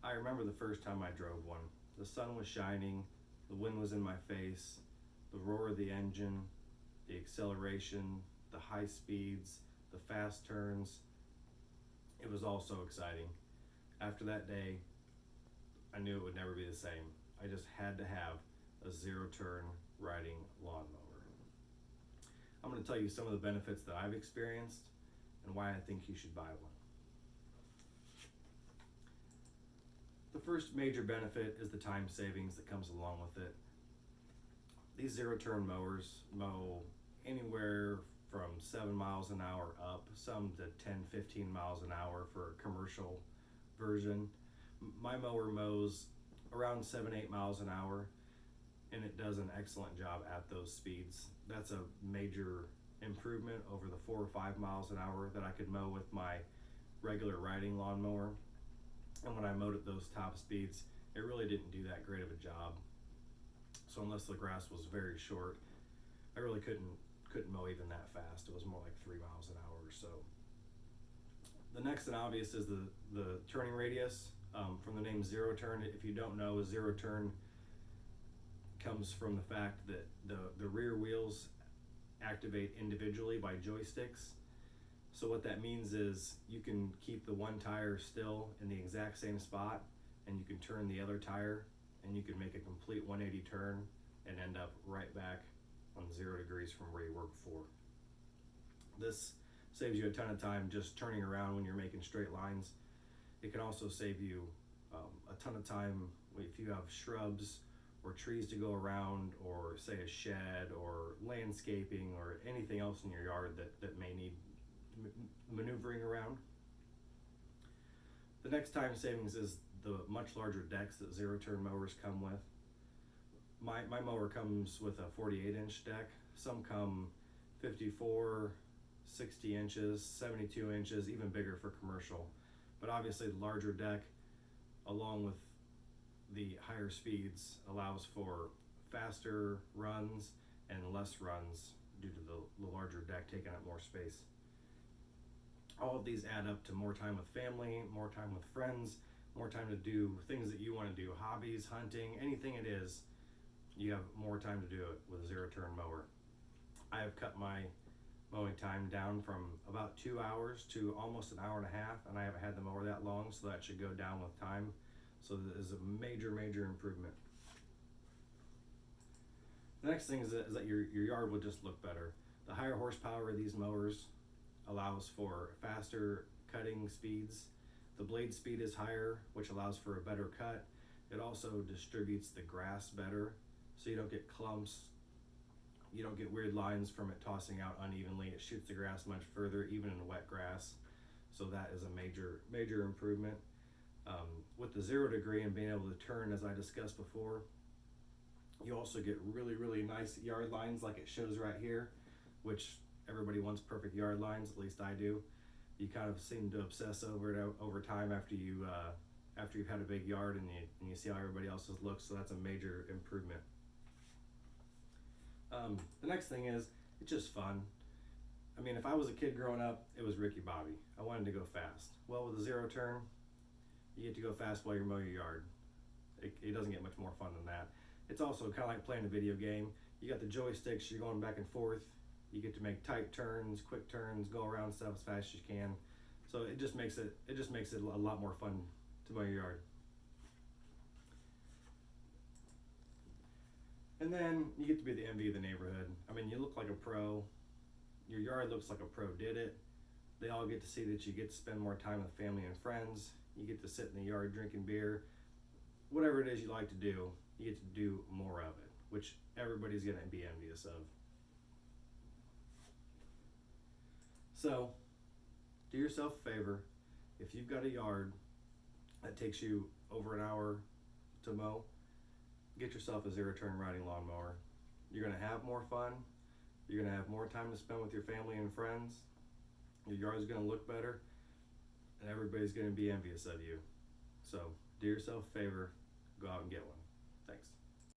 I remember the first time I drove one. The sun was shining, the wind was in my face, the roar of the engine, the acceleration, the high speeds, the fast turns. It was all so exciting. After that day, I knew it would never be the same. I just had to have a zero-turn riding lawnmower. I'm going to tell you some of the benefits that I've experienced and why I think you should buy one. The first major benefit is the time savings that comes along with it. These zero-turn mowers mow anywhere from 7 miles an hour up, some to 10, 15 miles an hour for a commercial version. My mower mows around 7, 8 miles an hour, and it does an excellent job at those speeds. That's a major improvement over the 4 or 5 miles an hour that I could mow with my regular riding lawnmower. And when I mowed at those top speeds, it really didn't do that great of a job. So unless the grass was very short, I really couldn't mow even that fast. It was more like 3 miles an hour or so. The next and obvious is the turning radius. From the name zero turn, if you don't know, zero turn comes from the fact that the rear wheels activate individually by joysticks. So what that means is you can keep the one tire still in the exact same spot, and you can turn the other tire, and you can make a complete 180 turn and end up right back on 0 degrees from where you were before. This saves you a ton of time just turning around when you're making straight lines. It can also save you a ton of time if you have shrubs or trees to go around, or say a shed or landscaping or anything else in your yard that may need maneuvering around. The next time savings is the much larger decks that zero-turn mowers come with. My mower comes with a 48-inch deck. Some come 54, 60 inches, 72 inches, even bigger for commercial. But obviously the larger deck, along with the higher speeds, allows for faster runs and less runs due to the larger deck taking up more space. All of these add up to more time with family, more time with friends, more time to do things that you want to do, hobbies, hunting, anything it is. You have more time to do it with a zero-turn mower. I have cut my mowing time down from about 2 hours to almost an hour and a half, and I haven't had the mower that long, so that should go down with time. So that is a major improvement. The next thing is that your yard will just look better. The higher horsepower of these mowers allows for faster cutting speeds. The blade speed is higher, which allows for a better cut. It also distributes the grass better, so you don't get clumps. You don't get weird lines from it tossing out unevenly. It shoots the grass much further, even in wet grass. So that is a major improvement. With the 0 degree and being able to turn, as I discussed before, you also get really nice yard lines like it shows right here, which everybody wants perfect yard lines, at least I do. You kind of seem to obsess over it over time after you've had a big yard and you see how everybody else's looks, so that's a major improvement. The next thing is, it's just fun. I mean, if I was a kid growing up, it was Ricky Bobby. I wanted to go fast. Well, with a zero turn, you get to go fast while you're mowing your yard. It doesn't get much more fun than that. It's also kind of like playing a video game. You got the joysticks, you're going back and forth. You get to make tight turns, quick turns, go around stuff as fast as you can. So it just makes it a lot more fun to mow your yard. And then you get to be the envy of the neighborhood. I mean, you look like a pro. Your yard looks like a pro did it. They all get to see that you get to spend more time with family and friends. You get to sit in the yard drinking beer. Whatever it is you like to do, you get to do more of it, which everybody's going to be envious of. So, do yourself a favor. If you've got a yard that takes you over an hour to mow, get yourself a zero-turn riding lawnmower. You're going to have more fun. You're going to have more time to spend with your family and friends. Your yard's going to look better, and everybody's going to be envious of you. So, do yourself a favor. Go out and get one. Thanks.